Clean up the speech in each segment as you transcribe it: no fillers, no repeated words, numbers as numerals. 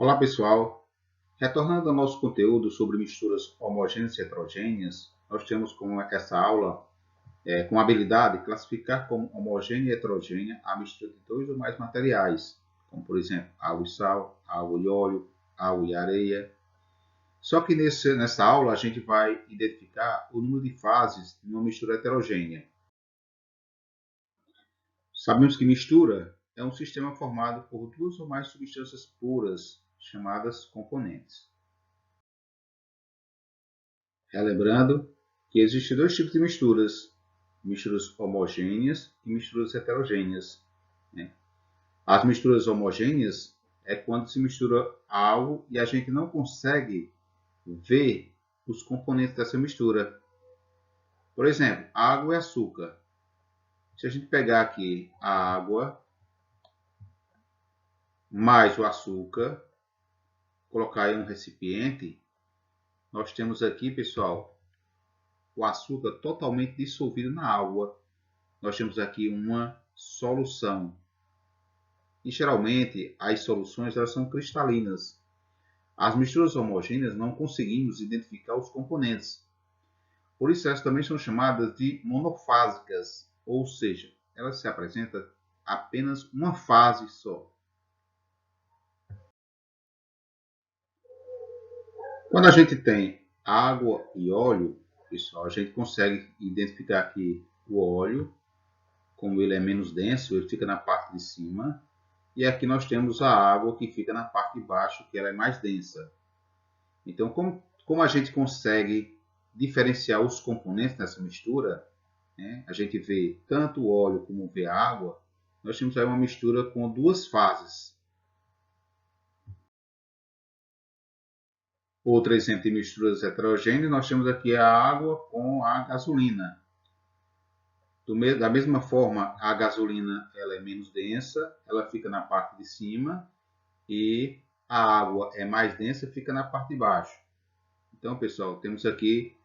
Olá pessoal, retornando ao nosso conteúdo sobre misturas homogêneas e heterogêneas, nós temos como essa aula com a habilidade de classificar como homogênea e heterogênea a mistura de dois ou mais materiais, como por exemplo água e sal, água e óleo, água e areia. Só que nessa aula a gente vai identificar o número de fases de uma mistura heterogênea. Sabemos que mistura é um sistema formado por duas ou mais substâncias puras, chamadas componentes. Relembrando que existem dois tipos de misturas: misturas homogêneas e misturas heterogêneas. As misturas homogêneas é quando se mistura algo e a gente não consegue ver os componentes dessa mistura. Por exemplo, água e açúcar. Se a gente pegar aqui a água mais o açúcar, colocar em um recipiente, nós temos aqui, pessoal, o açúcar totalmente dissolvido na água. Nós temos aqui uma solução. E geralmente as soluções elas são cristalinas. As misturas homogêneas não conseguimos identificar os componentes. Por isso elas também são chamadas de monofásicas, ou seja, elas se apresentam apenas uma fase só. Quando a gente tem água e óleo, pessoal, a gente consegue identificar aqui o óleo, como ele é menos denso, ele fica na parte de cima. E aqui nós temos a água que fica na parte de baixo, que ela é mais densa. Então, como a gente consegue diferenciar os componentes nessa mistura, né? A gente vê tanto o óleo como vê a água, nós temos aí uma mistura com duas fases. Outro exemplo de misturas heterogêneas, nós temos aqui a água com a gasolina. Da mesma forma, a gasolina ela é menos densa, ela fica na parte de cima, e a água é mais densa, fica na parte de baixo. Então, pessoal, temos aqui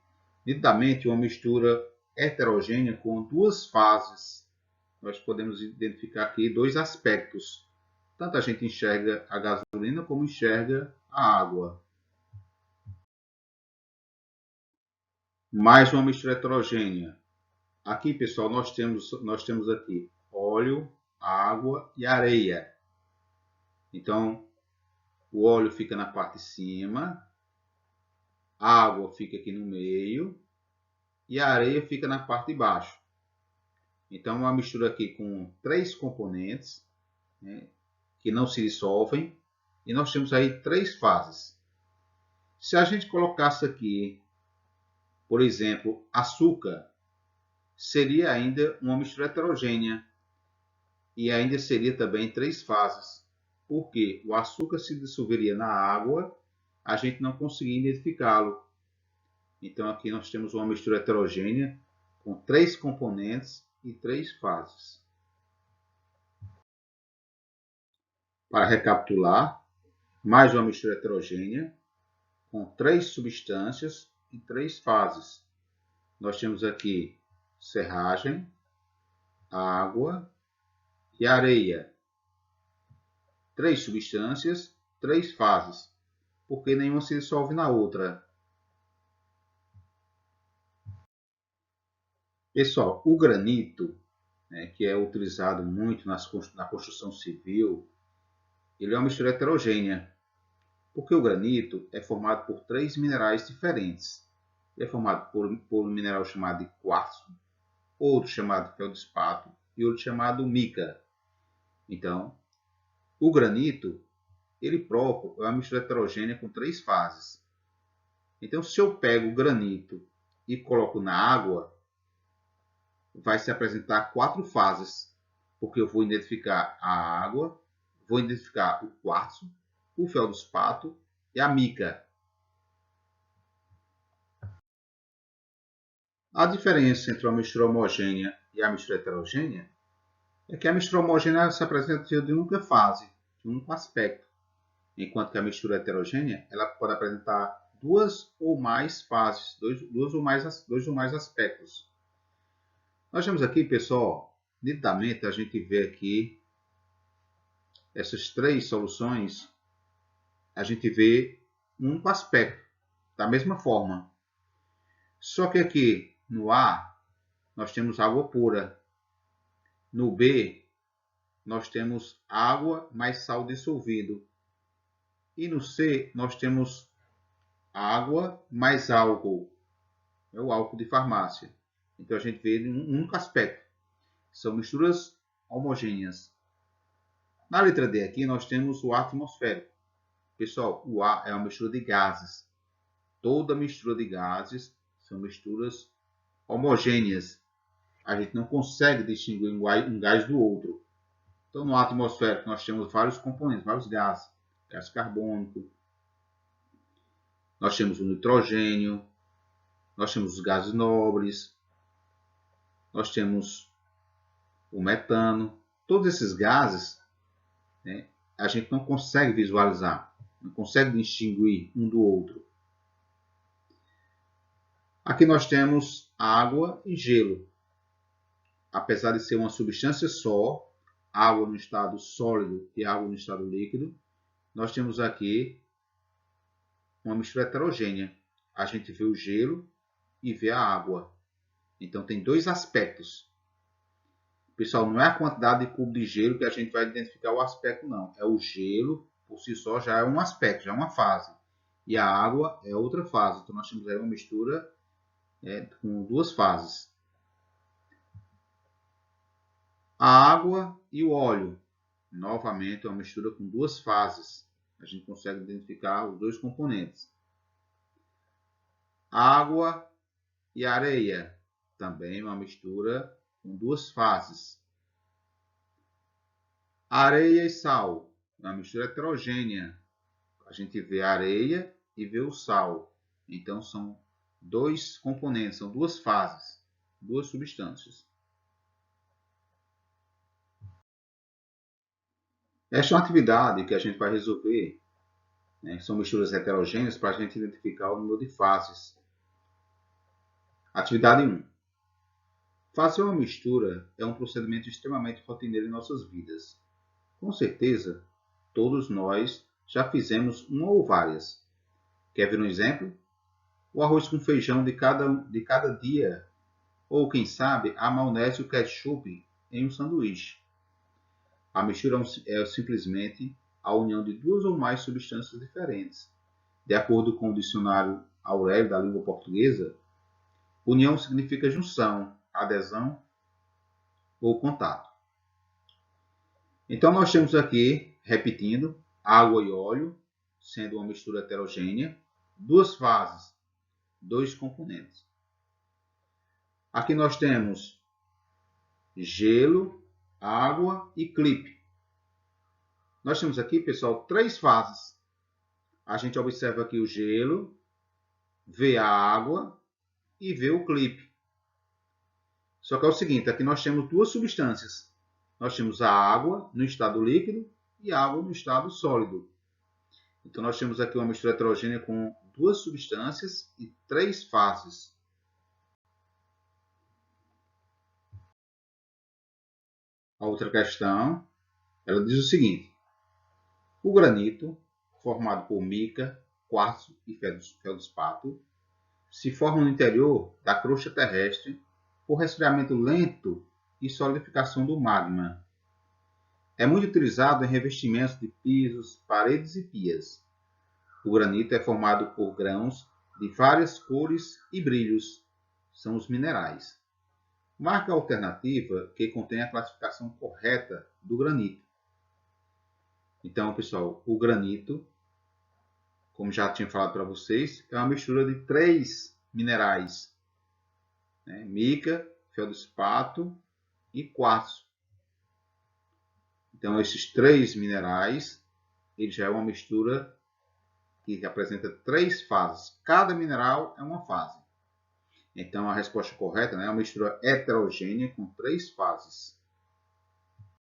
nitidamente uma mistura heterogênea com duas fases. Nós podemos identificar aqui dois aspectos. Tanto a gente enxerga a gasolina como enxerga a água. Mais uma mistura heterogênea. Aqui, pessoal, nós temos aqui óleo, água e areia. Então, o óleo fica na parte de cima, a água fica aqui no meio e a areia fica na parte de baixo. Então, uma mistura aqui com três componentes, né, que não se dissolvem, e nós temos aí três fases. Se a gente colocasse aqui, por exemplo, açúcar, seria ainda uma mistura heterogênea e ainda seria também três fases, porque o açúcar se dissolveria na água, a gente não conseguia identificá-lo. Então aqui nós temos uma mistura heterogênea com três componentes e três fases. Para recapitular, mais uma mistura heterogênea com três substâncias e três fases. Nós temos aqui serragem, água e areia. Três substâncias, três fases, porque nenhuma se dissolve na outra. Pessoal, o granito, né, que é utilizado muito na construção civil, ele é uma mistura heterogênea, porque o granito é formado por três minerais diferentes. Ele é formado por um mineral chamado de quartzo, outro chamado feldespato e outro chamado mica. Então, o granito, ele próprio é uma mistura heterogênea com três fases. Então, se eu pego o granito e coloco na água, vai se apresentar quatro fases, porque eu vou identificar a água, vou identificar o quartzo, o feldespato e a mica. A diferença entre a mistura homogênea e a mistura heterogênea é que a mistura homogênea se apresenta de uma única fase, de um único aspecto, enquanto que a mistura heterogênea ela pode apresentar duas ou mais fases, dois ou mais aspectos. Nós temos aqui, pessoal, nitidamente a gente vê aqui essas três soluções a gente vê um único aspecto, da mesma forma. Só que aqui no A, nós temos água pura. No B, nós temos água mais sal dissolvido. E no C, nós temos água mais álcool. É o álcool de farmácia. Então a gente vê um único aspecto. São misturas homogêneas. Na letra D aqui, nós temos o ar atmosférico. Pessoal, o ar é uma mistura de gases. Toda mistura de gases são misturas homogêneas. A gente não consegue distinguir um gás do outro. Então, no ar atmosférico, nós temos vários componentes, vários gases. Gás carbônico, nós temos o nitrogênio, nós temos os gases nobres, nós temos o metano. Todos esses gases, né, a gente não consegue visualizar, não consegue distinguir um do outro. Aqui nós temos água e gelo. Apesar de ser uma substância só, água no estado sólido e água no estado líquido, nós temos aqui uma mistura heterogênea. A gente vê o gelo e vê a água. Então tem dois aspectos. Pessoal, não é a quantidade de cubo de gelo que a gente vai identificar o aspecto, não. É o gelo, por si só, já é um aspecto, já é uma fase. E a água é outra fase. Então nós temos aí uma mistura com duas fases. A água e o óleo. Novamente, é uma mistura com duas fases. A gente consegue identificar os dois componentes. Água e areia. Também uma mistura com duas fases. Areia e sal. Uma mistura heterogênea. A gente vê a areia e vê o sal. Então, são dois componentes, são duas fases, duas substâncias. Esta é uma atividade que a gente vai resolver, né? São misturas heterogêneas para a gente identificar o número de fases. Atividade 1. Fazer uma mistura é um procedimento extremamente rotineiro em nossas vidas. Com certeza, todos nós já fizemos uma ou várias. Quer ver um exemplo? O arroz com feijão de cada dia, ou quem sabe a maionese e o ketchup em um sanduíche. A mistura é simplesmente a união de duas ou mais substâncias diferentes. De acordo com o dicionário Aurélio da língua portuguesa, união significa junção, adesão ou contato. Então nós temos aqui, repetindo, água e óleo, sendo uma mistura heterogênea, duas fases, dois componentes. Aqui nós temos gelo, água e clipe. Nós temos aqui, pessoal, três fases. A gente observa aqui o gelo, vê a água e vê o clipe. Só que é o seguinte, aqui nós temos duas substâncias. Nós temos a água no estado líquido e a água no estado sólido. Então nós temos aqui uma mistura heterogênea com duas substâncias e três fases. A outra questão, ela diz o seguinte: o granito, formado por mica, quartzo e feldespato, se forma no interior da crosta terrestre por resfriamento lento e solidificação do magma. É muito utilizado em revestimentos de pisos, paredes e pias. O granito é formado por grãos de várias cores e brilhos. São os minerais. Marca a alternativa que contém a classificação correta do granito. Então, pessoal, o granito, como já tinha falado para vocês, é uma mistura de três minerais, né? Mica, feldespato e quartzo. Então, esses três minerais, ele já é uma mistura que apresenta três fases. Cada mineral é uma fase. Então, a resposta correta, né, é uma mistura heterogênea com três fases.